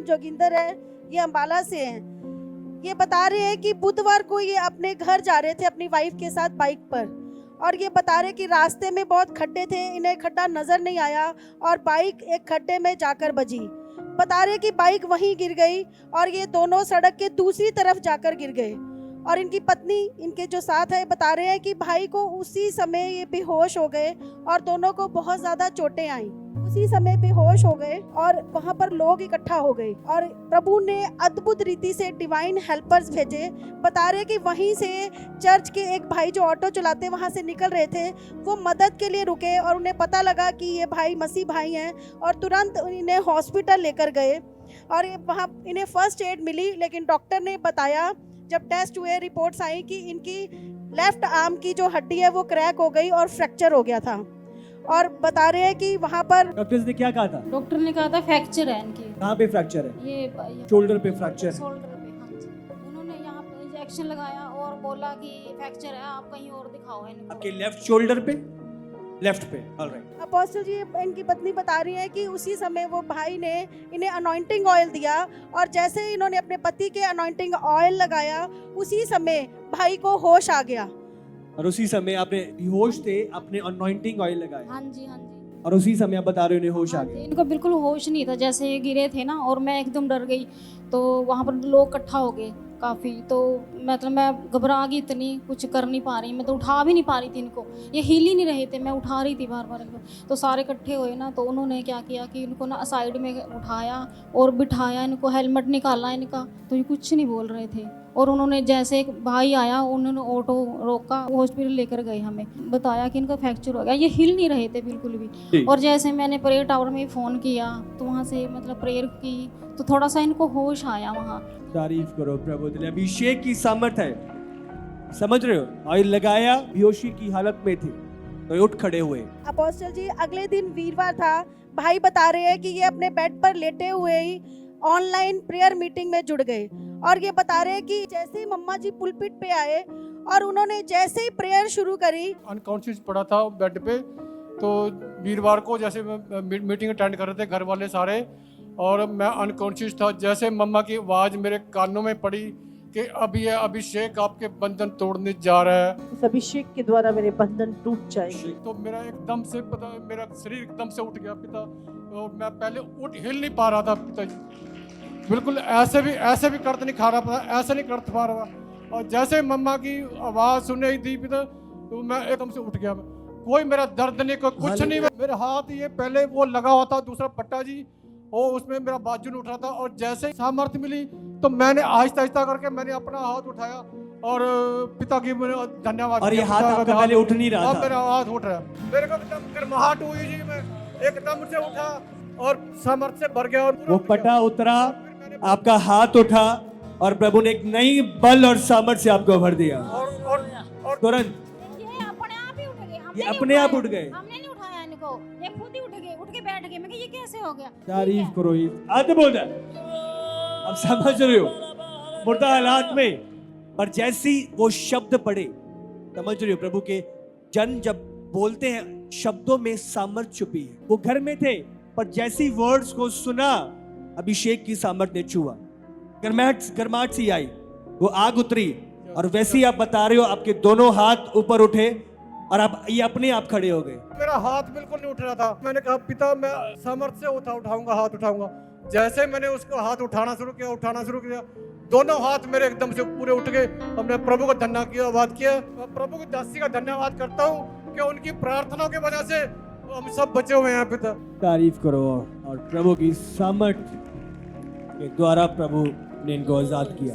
जोगिंदर है, ये अंबाला से हैं। ये बता रहे हैं कि बुधवार को ये अपने घर जा रहे थे अपनी वाइफ के साथ बाइक पर, और ये बता रहे कि रास्ते में बहुत खड्डे थे, इन्हें खड्डा नजर नहीं आया और बाइक एक खड्डे में जाकर बजी। बता रहे कि बाइक वहीं गिर गई और ये दोनों सड़क के दूसरी तरफ जाकर गिर गए। और इनकी पत्नी इनके जो साथ है बता रहे हैं कि भाई को उसी समय ये बेहोश हो गए और दोनों को बहुत ज़्यादा चोटें आई, उसी समय बेहोश हो गए और वहाँ पर लोग इकट्ठा हो गए और प्रभु ने अद्भुत रीति से डिवाइन हेल्पर्स भेजे। बता रहे कि वहीं से चर्च के एक भाई जो ऑटो चलाते वहाँ से निकल रहे थे, वो मदद के लिए रुके और उन्हें पता लगा कि ये भाई मसीह भाई हैं और तुरंत इन्हें हॉस्पिटल लेकर गए और वहाँ इन्हें फर्स्ट एड मिली। लेकिन डॉक्टर ने बताया, जब टेस्ट हुए रिपोर्ट्स आई कि इनकी लेफ्ट आर्म की जो हड्डी है वो क्रैक हो गई और फ्रैक्चर हो गया था। और बता रहे हैं कि वहाँ पर डॉक्टर्स ने क्या कहा था? डॉक्टर ने कहा था फ्रैक्चर है इनकी। कहाँ पे फ्रैक्चर है? ये शोल्डर पे फ्रैक्चर है। शोल्डर पे, हाँ जी। उन्होंने यहाँ पे इंजेक्शन लगाया और बोला कि फ्रैक्चर है, आप कहीं और दिखाओ इनको। आपके लेफ्ट शोल्डर पे, लेफ्ट पे। ऑलराइट। अपोस्टल जी, इनकी पत्नी बता रही है कि उसी समय वो भाई ने इन्हें अनॉइंटिंग ऑयल दिया और जैसे ही इन्होंने अपने पति के अनॉइंटिंग ऑयल लगाया उसी समय भाई को होश आ गया। और उसी समय आपने बेहोश थे, आपने अनॉइंटिंग ऑयल लगाया। हाँ जी, हाँ जी। और उसी समय आप बता रहे हो उन्हें होश आ हाँ गया। जी, इनको बिल्कुल होश नहीं था। जैसे ये गिरे थे ना और मैं एकदम डर गई, तो वहाँ पर लोग इकट्ठा हो गए काफ़ी, तो मतलब मैं घबरा गई इतनी, कुछ कर नहीं पा रही, मैं तो उठा भी नहीं पा रही थी इनको, ये हिल ही नहीं रहे थे, मैं उठा रही थी बार बार इनको। तो सारे इकट्ठे हुए ना, तो उन्होंने क्या किया कि इनको ना साइड में उठाया और बिठाया, इनको हेलमेट निकाला इनका, तो ये कुछ नहीं बोल रहे थे। और उन्होंने जैसे एक भाई आया, उन्होंने ऑटो रोका, हॉस्पिटल लेकर गए, हमें बताया कि इनका फ्रैक्चर हो गया। ये हिल नहीं रहे थे बिल्कुल भी। और जैसे मैंने प्रेयर टावर में फ़ोन किया तो वहाँ से मतलब प्रेयर की तो थोड़ा सा इनको होश आया वहाँ। तारीफ करो प्रभु। दिल अभिषेक की सामर्थ है, समझ रहे हो? ऑयल लगाया, बेहोशी की हालत में थे तो ये उठ खड़े हुए। अपोस्टल जी, अगले दिन वीरवार था। भाई बता रहे हैं कि ये अपने बेड पर लेटे हुए ही ऑनलाइन प्रेयर मीटिंग में जुड़ गए और ये बता रहे हैं कि जैसे ही मम्मा जी पुलपिट पे आए और उन्होंने जैसे ही प्रेयर शुरू करी, अनकॉन्शियस पड़ा था बेड पे। तो वीरवार को जैसे मीटिंग अटेंड कर रहे थे घर वाले सारे, और मैं अनकॉन्शियस था। जैसे मम्मा की आवाज़ मेरे कानों में पड़ी कि अब ये अभिषेक आपके बंधन तोड़ने जा रहा है, इस अभिषेक के द्वारा मेरे बंधन टूट जाएंगे। तो मेरा एकदम से पता, मेरा शरीर एकदम से उठ गया पिता। और मैं पहले हिल नहीं पा रहा था पिताजी, बिल्कुल ऐसे भी कर्त नहीं खा रहा था, ऐसे नहीं कर्त पा रहा। और जैसे मम्मा की आवाज़ सुने ही थी पिता, तो मैं एकदम से उठ गया। कोई मेरा दर्द नहीं, कोई कुछ नहीं। मेरे हाथ ये पहले वो लगा हुआ था दूसरा पट्टा जी, और उसमें मेरा बाजू नहीं उठ रहा था। और जैसे ही सामर्थ्य मिली तो मैंने आहिस्ता आहिस्ता करके मैंने अपना हाथ उठाया और पिता की धन्यवाद। और ये हाथ आपका पहले उठ नहीं रहा था। मेरा हाथ उठ रहा है, मेरे को एकदम गर्माहट हुई जी, मैं एकदम से उठा और सामर्थ्य से भर गया और वो पटा उतरा, आपका हाथ उठा और प्रभु ने एक नई बल और सामर्थ्य से आपको भर दिया। और तुरंत ये अपने आप ही उठ गए, हमने ये नहीं अपने आप उठाया, उठ गए। हमने नहीं उठाया इनको, ये खुद ही उठ के बैठ गए। मैं कहा ये कैसे हो गया? तारीफ करो। अद्भुत है। अब समझ रहे हो मुर्दा हालात में, पर जैसी वो शब्द पड़े, समझ रहे हो प्रभु के जन जब बोलते हैं शब्दों में सामर्थ छुपी है। वो घर में थे पर जैसी वर्ड्स को सुना, अभिषेक की सामर्थ ने छुआ, गर्माहट सी आई, वो आग उतरी। और वैसे ही आप बता रहे हो आपके दोनों हाथ ऊपर उठे और आप ये अपने आप खड़े हो गए। मेरा हाथ बिल्कुल नहीं उठ रहा था। मैंने कहा पिता मैं सामर्थ्य से उठाऊंगा, हाथ उठाऊंगा। जैसे मैंने उसको हाथ उठाना शुरू किया, दोनों हाथ मेरे एकदम से पूरे उठ गए। हमने प्रभु का धन्यवाद किया। मैं प्रभु की दासी का धन्यवाद करता हूँ कि उनकी प्रार्थनाओं की वजह से हम सब बचे हुए हैं पिता। तारीफ करो। और प्रभु की सामर्थ के द्वारा प्रभु ने इनको आजाद किया।